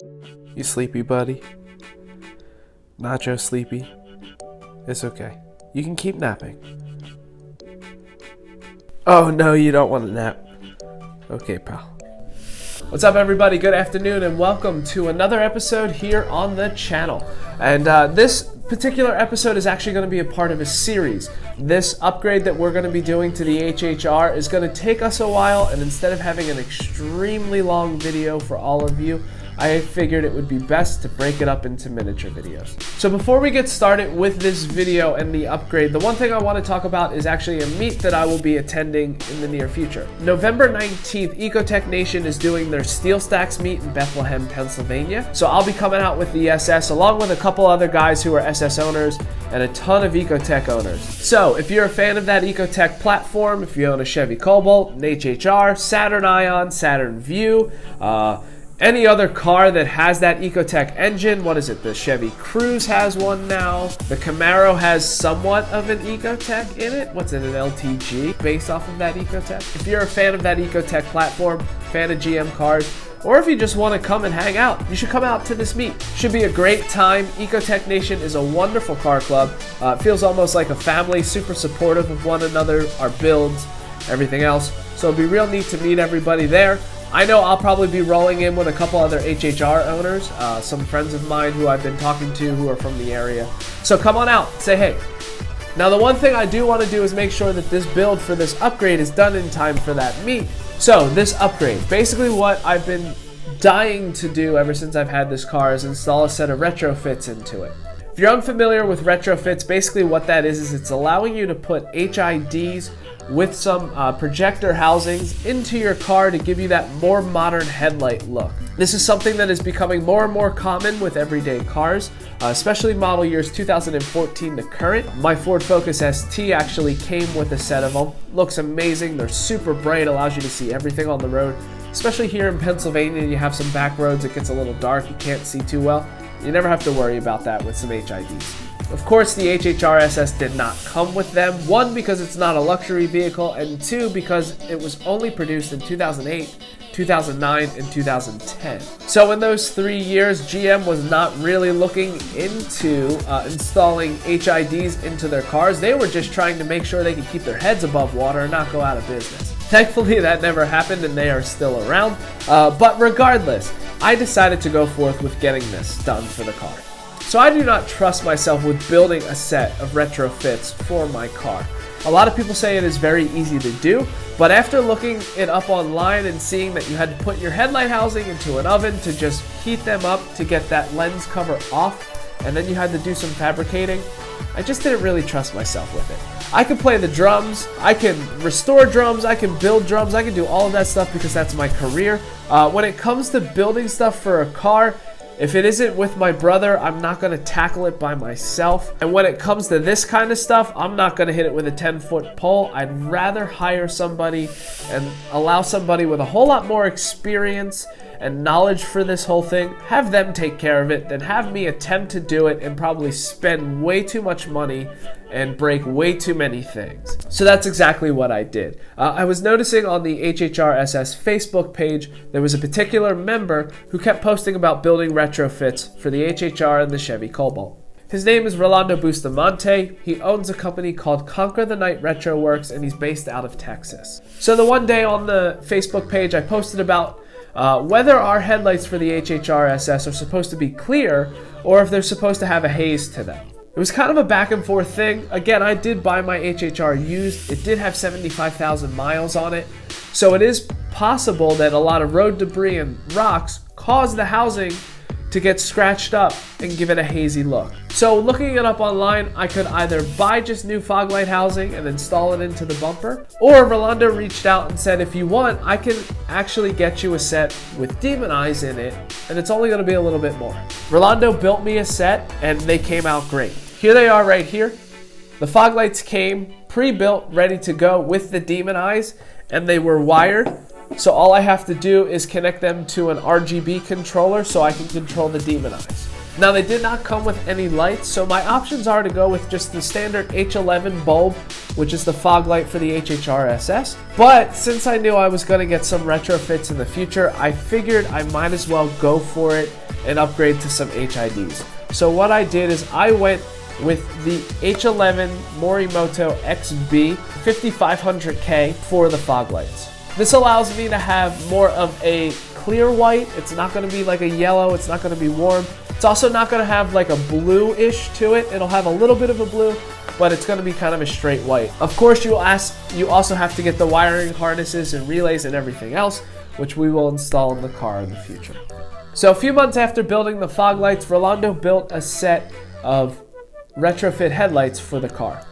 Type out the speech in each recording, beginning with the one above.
You sleepy, buddy? Nacho sleepy? It's okay. You can keep napping. Oh no, you don't want to nap. Okay, pal. What's up, everybody? Good afternoon and welcome to another episode here on the channel. And this particular episode is actually going to be a part of a series. This upgrade that we're going to be doing to the HHR is going to take us a while, and instead of having an extremely long video for all of you, I figured it would be best to break it up into miniature videos. So before we get started with this video and the upgrade, the one thing I want to talk about is actually a meet that I will be attending in the near future. November 19th, ECOTECNATION is doing their Steel Stacks meet in Bethlehem, Pennsylvania. So I'll be coming out with the SS along with a couple other guys who are SS owners and a ton of Ecotec owners. So if you're a fan of that Ecotec platform, if you own a Chevy Cobalt, an HHR, Saturn Ion, Saturn Vue, any other car that has that Ecotec engine, what is it? The Chevy Cruze has one now. The Camaro has somewhat of an Ecotec in it. What's it, an LTG based off of that Ecotec? If you're a fan of that Ecotec platform, fan of GM cars, or if you just want to come and hang out, you should come out to this meet. Should be a great time. ECOTECNATION is a wonderful car club. It feels almost like a family, super supportive of one another, our builds, everything else. So it'll be real neat to meet everybody there. I know I'll probably be rolling in with a couple other HHR owners, some friends of mine who I've been talking to who are from the area. So come on out, say hey. Now the one thing I do want to do is make sure that this build for this upgrade is done in time for that meet. So this upgrade, basically what I've been dying to do ever since I've had this car is install a set of retrofits into it. If you're unfamiliar with retrofits, basically what that is it's allowing you to put HIDs with some projector housings into your car to give you that more modern headlight look. This is something that is becoming more and more common with everyday cars, especially model years 2014 to current. My Ford Focus ST actually came with a set of them. Looks amazing, they're super bright, allows you to see everything on the road. Especially here in Pennsylvania, you have some back roads, it gets a little dark, you can't see too well. You never have to worry about that with some HIDs. Of course, the HHR SS did not come with them. One, because it's not a luxury vehicle, and two, because it was only produced in 2008, 2009, and 2010. So in those 3 years, GM was not really looking into installing HIDs into their cars. They were just trying to make sure they could keep their heads above water and not go out of business. Thankfully, that never happened and they are still around. But regardless, I decided to go forth with getting this done for the car. So I do not trust myself with building a set of retrofits for my car. A lot of people say it is very easy to do, but after looking it up online and seeing that you had to put your headlight housing into an oven to just heat them up to get that lens cover off, and then you had to do some fabricating, I just didn't really trust myself with it. I can play the drums, I can restore drums, I can build drums, I can do all of that stuff because that's my career. When it comes to building stuff for a car, if it isn't with my brother, I'm not going to tackle it by myself. And when it comes to this kind of stuff, I'm not going to hit it with a 10-foot pole. I'd rather hire somebody and allow somebody with a whole lot more experience and knowledge for this whole thing, have them take care of it, than have me attempt to do it and probably spend way too much money and break way too many things. So that's exactly what I did. I was noticing on the HHR SS Facebook page, there was a particular member who kept posting about building retrofits for the HHR and the Chevy Cobalt. His name is Rolando Bustamante. He owns a company called Conquer the Night Retroworks and he's based out of Texas. So the one day on the Facebook page, I posted about whether our headlights for the HHR SS are supposed to be clear or if they're supposed to have a haze to them. It was kind of a back and forth thing. Again, I did buy my HHR used. It did have 75,000 miles on it. So it is possible that a lot of road debris and rocks caused the housing to get scratched up and give it a hazy look. So looking it up online, I could either buy just new fog light housing and install it into the bumper, or Rolando reached out and said, if you want, I can actually get you a set with demon eyes in it, and it's only gonna be a little bit more. Rolando built me a set and they came out great. Here they are right here. The fog lights came pre-built, ready to go with the demon eyes, and they were wired. So all I have to do is connect them to an RGB controller so I can control the demon eyes. Now they did not come with any lights, so my options are to go with just the standard H11 bulb, which is the fog light for the HHR SS. But since I knew I was going to get some retrofits in the future, I figured I might as well go for it and upgrade to some HIDs. So what I did is I went with the H11 Morimoto XB 5500K for the fog lights. This allows me to have more of a clear white. It's not going to be like a yellow, it's not going to be warm. It's also not going to have like a blue-ish to it. It'll have a little bit of a blue, but it's going to be kind of a straight white. Of course, you also have to get the wiring harnesses and relays and everything else, which we will install in the car in the future. So a few months after building the fog lights, Rolando built a set of retrofit headlights for the car.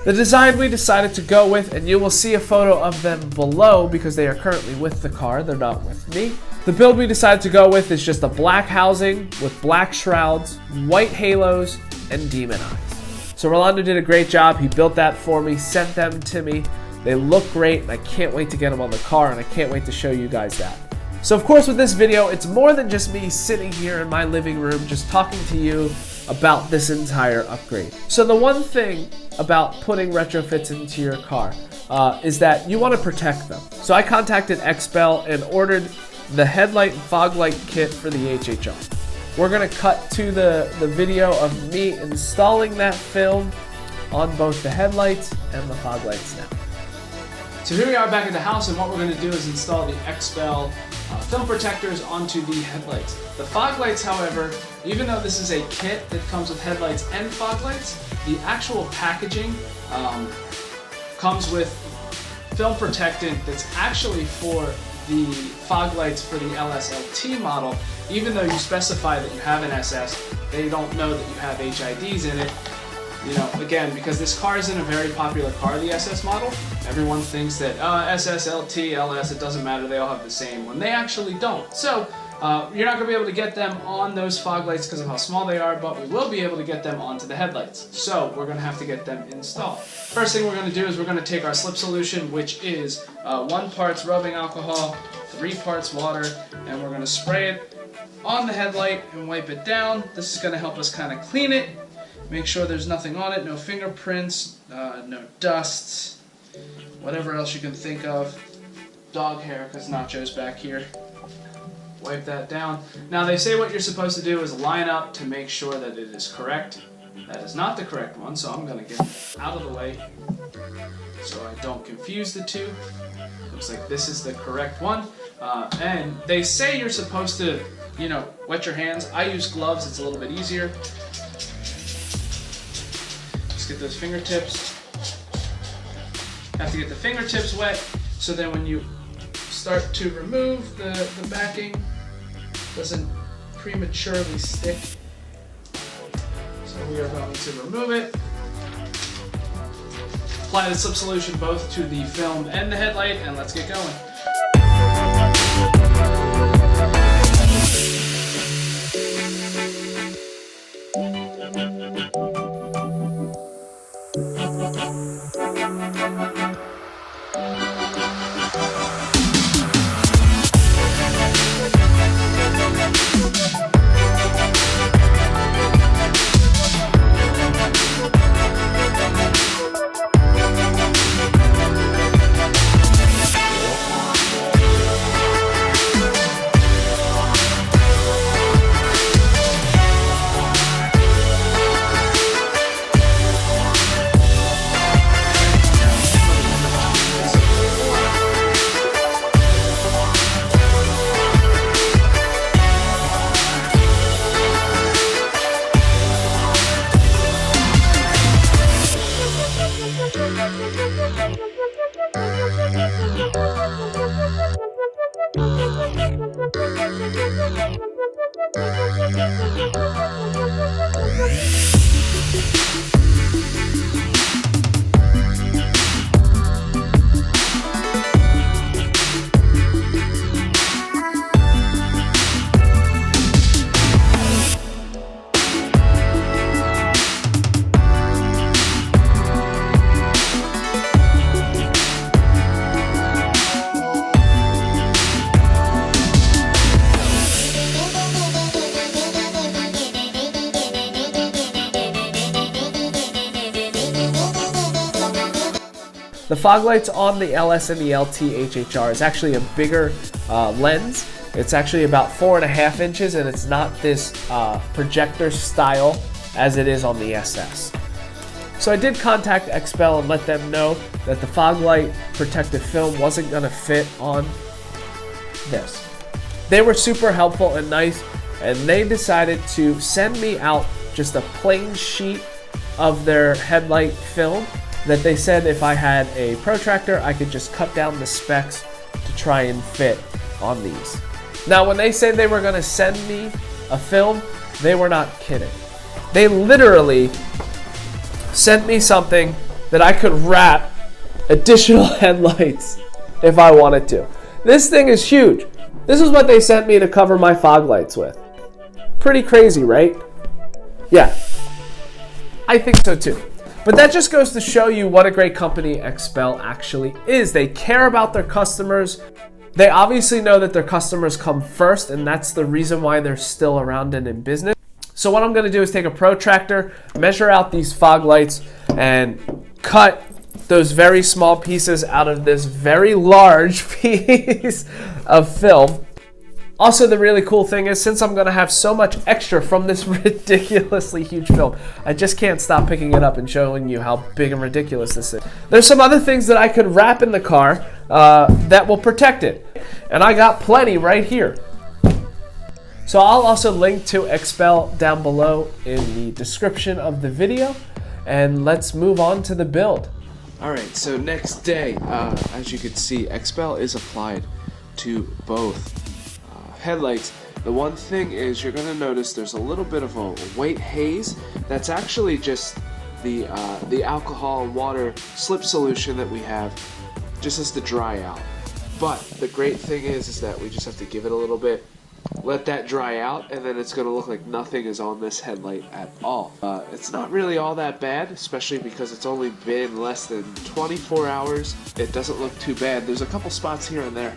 The design we decided to go with, and you will see a photo of them below because they are currently with the car, they're not with me. The build we decided to go with is just a black housing with black shrouds, white halos, and demon eyes. So Rolando did a great job. He built that for me, sent them to me. They look great, and I can't wait to get them on the car, and I can't wait to show you guys that. So of course with this video, it's more than just me sitting here in my living room just talking to you about this entire upgrade. So the one thing about putting retrofits into your car is that you want to protect them. So I contacted XBell and ordered the headlight and fog light kit for the HHR. We're gonna cut to the video of me installing that film on both the headlights and the fog lights now. So here we are back at the house, and what we're gonna do is install the XBell film protectors onto the headlights. The fog lights, however, even though this is a kit that comes with headlights and fog lights, the actual packaging comes with film protectant that's actually for the fog lights for the LSLT model. Even though you specify that you have an SS, they don't know that you have HIDs in it. You know, again, because this car isn't a very popular car, the SS model, everyone thinks that SS, LT, LS, it doesn't matter, they all have the same, when they actually don't. So you're not going to be able to get them on those fog lights because of how small they are, but we will be able to get them onto the headlights. So we're going to have to get them installed. First thing we're going to do is we're going to take our slip solution, which is 1 part rubbing alcohol, 3 parts water, and we're going to spray it on the headlight and wipe it down. This is going to help us kind of clean it. Make sure there's nothing on it, no fingerprints, no dust, whatever else you can think of. Dog hair, because Nacho's back here. Wipe that down. Now they say what you're supposed to do is line up to make sure that it is correct. That is not the correct one, so I'm going to get it out of the way so I don't confuse the two. Looks like this is the correct one. And they say you're supposed to, you know, wet your hands. I use gloves, it's a little bit easier. Get those fingertips. Have to get the fingertips wet so then when you start to remove the backing, it doesn't prematurely stick. So we are going to remove it. Apply the slip solution both to the film and the headlight, and let's get going. The fog lights on the LS and the LT HHR is actually a bigger lens, It's actually about 4.5 inches, and it's not this projector style as it is on the SS. So I did contact XPEL and let them know that the fog light protective film wasn't going to fit on this. They were super helpful and nice, and they decided to send me out just a plain sheet of their headlight film that they said if I had a protractor, I could just cut down the specs to try and fit on these. Now, when they said they were going to send me a film, they were not kidding. They literally sent me something that I could wrap additional headlights if I wanted to. This thing is huge. This is what they sent me to cover my fog lights with. Pretty crazy, right? Yeah, I think so too. But that just goes to show you what a great company XPEL actually is. They care about their customers. They obviously know that their customers come first, and that's the reason why they're still around and in business. So what I'm going to do is take a protractor, measure out these fog lights, and cut those very small pieces out of this very large piece of film. Also, the really cool thing is, since I'm going to have so much extra from this ridiculously huge film, I just can't stop picking it up and showing you how big and ridiculous this is. There's some other things that I could wrap in the car that will protect it. And I got plenty right here. So I'll also link to XPEL down below in the description of the video. And let's move on to the build. Alright, so next day, as you can see, XPEL is applied to both headlights. The one thing is, you're going to notice there's a little bit of a white haze. That's actually just the alcohol and water slip solution that we have, just has to dry out. But the great thing is that we just have to give it a little bit, let that dry out, and then it's going to look like nothing is on this headlight at all. It's not really all that bad, especially because it's only been less than 24 hours. It doesn't look too bad. There's a couple spots here and there,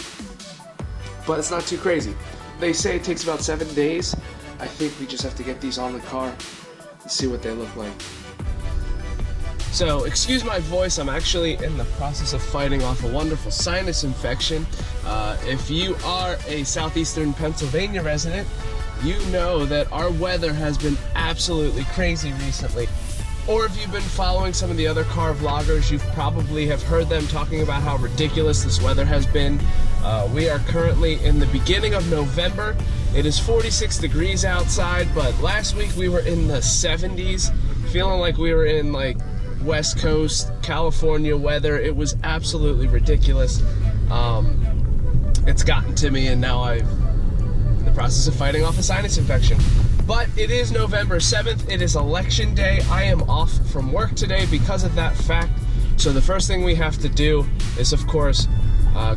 but it's not too crazy. They say it takes about 7 days. I think we just have to get these on the car and see what they look like. So, excuse my voice, I'm actually in the process of fighting off a wonderful sinus infection. If you are a southeastern Pennsylvania resident, you know that our weather has been absolutely crazy recently. Or if you've been following some of the other car vloggers, you probably have heard them talking about how ridiculous this weather has been. We are currently in the beginning of November. It is 46 degrees outside, but last week we were in the 70s, feeling like we were in like West Coast California weather. It was absolutely ridiculous. It's gotten to me, and now I'm in the process of fighting off a sinus infection. But it is November 7th. It is election day. I am off from work today because of that fact. So the first thing we have to do is, of course,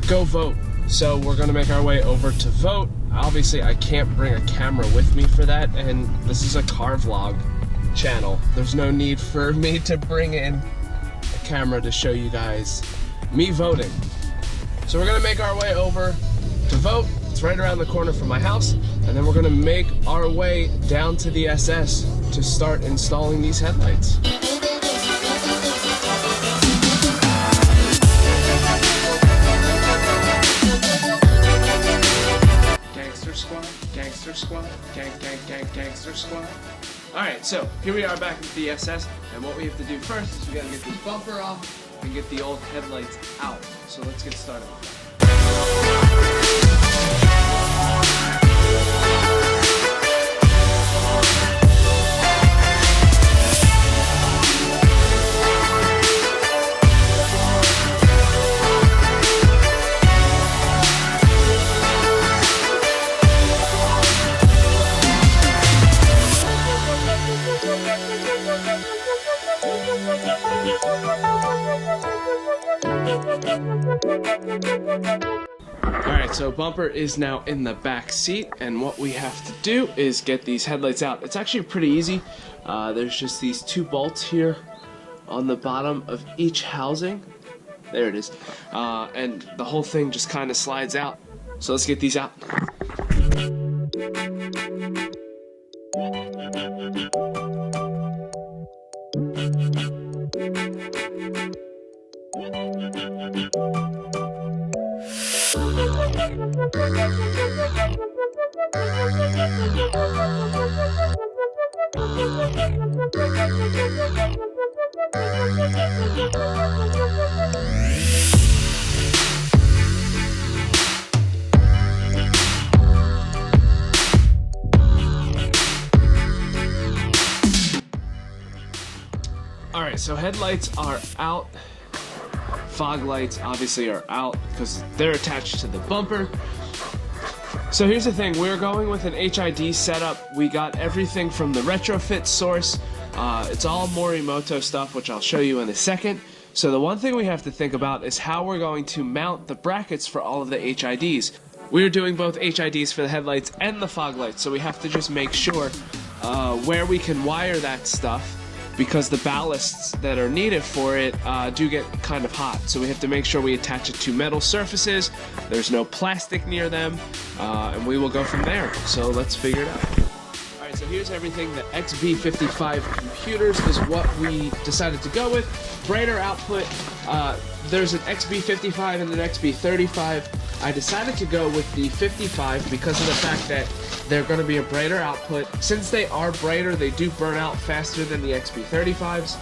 go vote. So we're going to make our way over to vote. Obviously, I can't bring a camera with me for that, and this is a car vlog channel. There's no need for me to bring in a camera to show you guys me voting. So we're going to make our way over to vote. It's right around the corner from my house, and then we're going to make our way down to the SS to start installing these headlights. Gangster squad, gangster squad, gangster squad. Alright, so here we are back at the SS, and what we have to do first is we gotta get this bumper off and get the old headlights out. So let's get started with that. Alright, so bumper is now in the back seat, and what we have to do is get these headlights out. It's actually pretty easy. There's just these two bolts here on the bottom of each housing. There it is. And the whole thing just kind of slides out. So let's get these out. Alright, so headlights are out. Fog lights obviously are out because they're attached to the bumper. So here's the thing, we're going with an HID setup. We got everything from the Retrofits source. It's all Morimoto stuff, which I'll show you in a second. So the one thing we have to think about is how we're going to mount the brackets for all of the HIDs. We're doing both HIDs for the headlights and the fog lights, so we have to just make sure where we can wire that stuff, because the ballasts that are needed for it do get kind of hot. So we have to make sure we attach it to metal surfaces, there's no plastic near them, and we will go from there. So let's figure it out. Alright, so here's everything. The XB55 computers is what we decided to go with. Brighter output, there's an XB55 and an XB35. I decided to go with the 55 because of the fact that they're going to be a brighter output. Since they are brighter, they do burn out faster than the XB35s.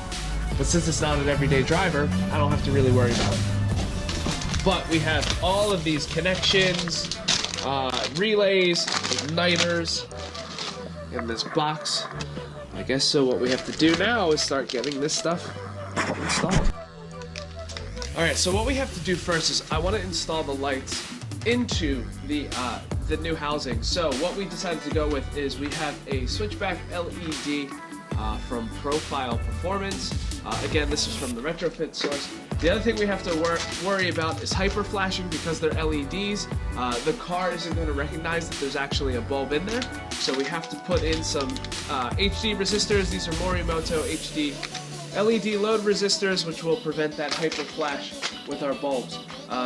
But since it's not an everyday driver, I don't have to really worry about it. But we have all of these connections, relays, igniters in this box. I guess so what we have to do now is start getting this stuff installed. Alright, so what we have to do first is I want to install the lights into the new housing. So what we decided to go with is we have a switchback LED from Profile Performance. Again, this is from the Retrofit source. The other thing we have to worry about is hyper flashing because they're LEDs. The car isn't going to recognize that there's actually a bulb in there. So we have to put in some HD resistors. These are Morimoto HD LED load resistors, which will prevent that hyper flash with our bulbs.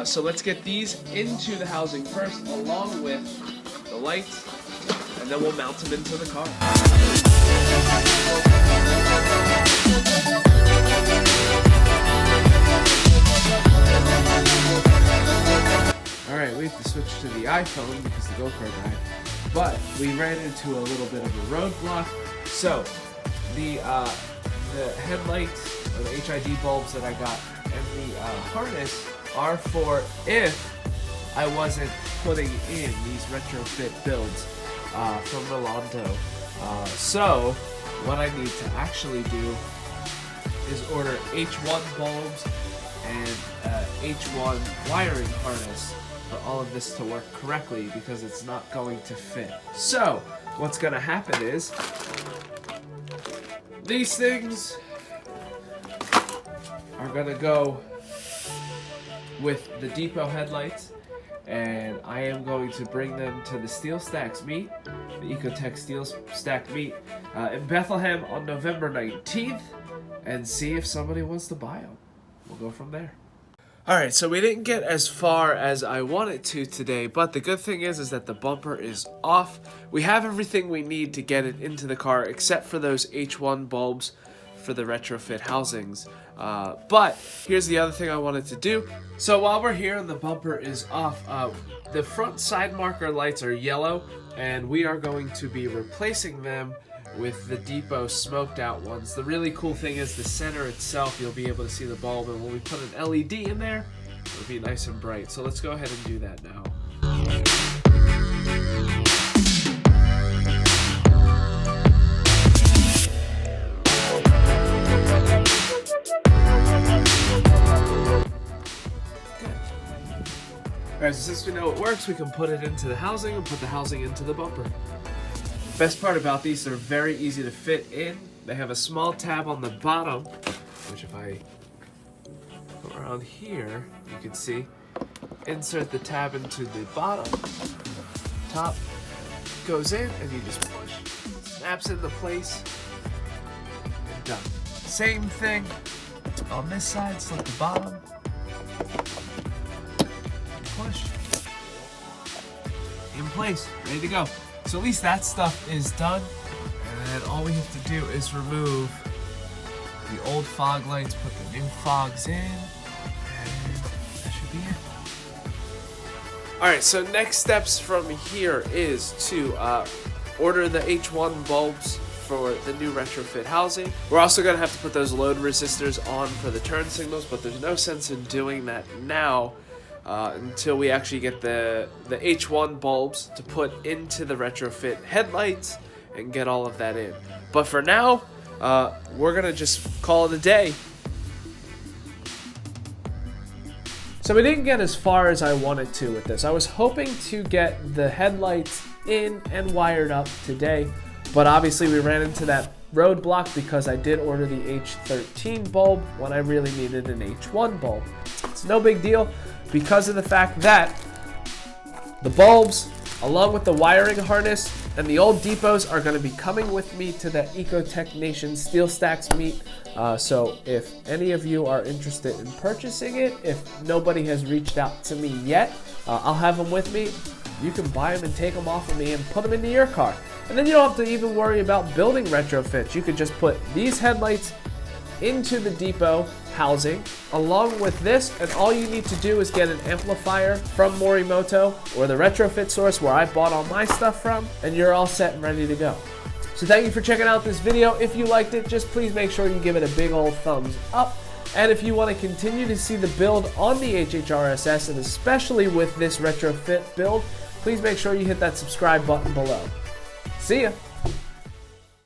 So let's get these into the housing first, along with the lights, and then we'll mount them into the car. Alright, we have to switch to the iPhone because the GoPro died, but we ran into a little bit of a roadblock. So the headlights, or the HID bulbs that I got, and the harness are for if I wasn't putting in these retrofit builds from Rolando. So what I need to actually do is order H1 bulbs and H1 wiring harness for all of this to work correctly, because it's not going to fit. So what's going to happen is these things are going to go with the depot headlights, and I am going to bring them to the Steel Stacks meet, the ECOTEC Steel Stack meet in Bethlehem on November 19th, and see if somebody wants to buy them. We'll go from there. Alright, so we didn't get as far as I wanted to today, but the good thing is that the bumper is off. We have everything we need to get it into the car, except for those H1 bulbs for the retrofit housings. But here's the other thing I wanted to do. So while we're here and the bumper is off, the front side marker lights are yellow, and we are going to be replacing them with the depot smoked out ones. The really cool thing is the center itself, you'll be able to see the bulb, and when we put an LED in there, it'll be nice and bright. So let's go ahead and do that now. Alright, so since we know it works, we can put it into the housing and put the housing into the bumper. Best part about these, they're very easy to fit in. They have a small tab on the bottom, which if I go around here, you can see, insert the tab into the bottom, top goes in, and you just push, snaps into place, and done. Same thing on this side, select the bottom, push, in place, ready to go. So at least that stuff is done, and then all we have to do is remove the old fog lights, put the new fogs in, and that should be it. Alright, so next steps from here is to order the H1 bulbs for the new retrofit housing. We're also going to have to put those load resistors on for the turn signals, but there's no sense in doing that now until we actually get the H1 bulbs to put into the retrofit headlights and get all of that in. But for now, we're going to just call it a day. So we didn't get as far as I wanted to with this. I was hoping to get the headlights in and wired up today, but obviously we ran into that roadblock because I did order the H13 bulb when I really needed an H1 bulb. It's no big deal because of the fact that the bulbs, along with the wiring harness and the old depots, are going to be coming with me to the ECOTECNATION Steel Stacks meet. So if any of you are interested in purchasing it, if nobody has reached out to me yet, I'll have them with me. You can buy them and take them off of me and put them into your car. And then you don't have to even worry about building retrofits. You could just put these headlights into the depot housing along with this, and all you need to do is get an amplifier from Morimoto or the retrofit source where I bought all my stuff from, and you're all set and ready to go. So thank you for checking out this video. If you liked it, just please make sure you give it a big old thumbs up. And if you want to continue to see the build on the HHRSS, and especially with this retrofit build, please make sure you hit that subscribe button below. See ya!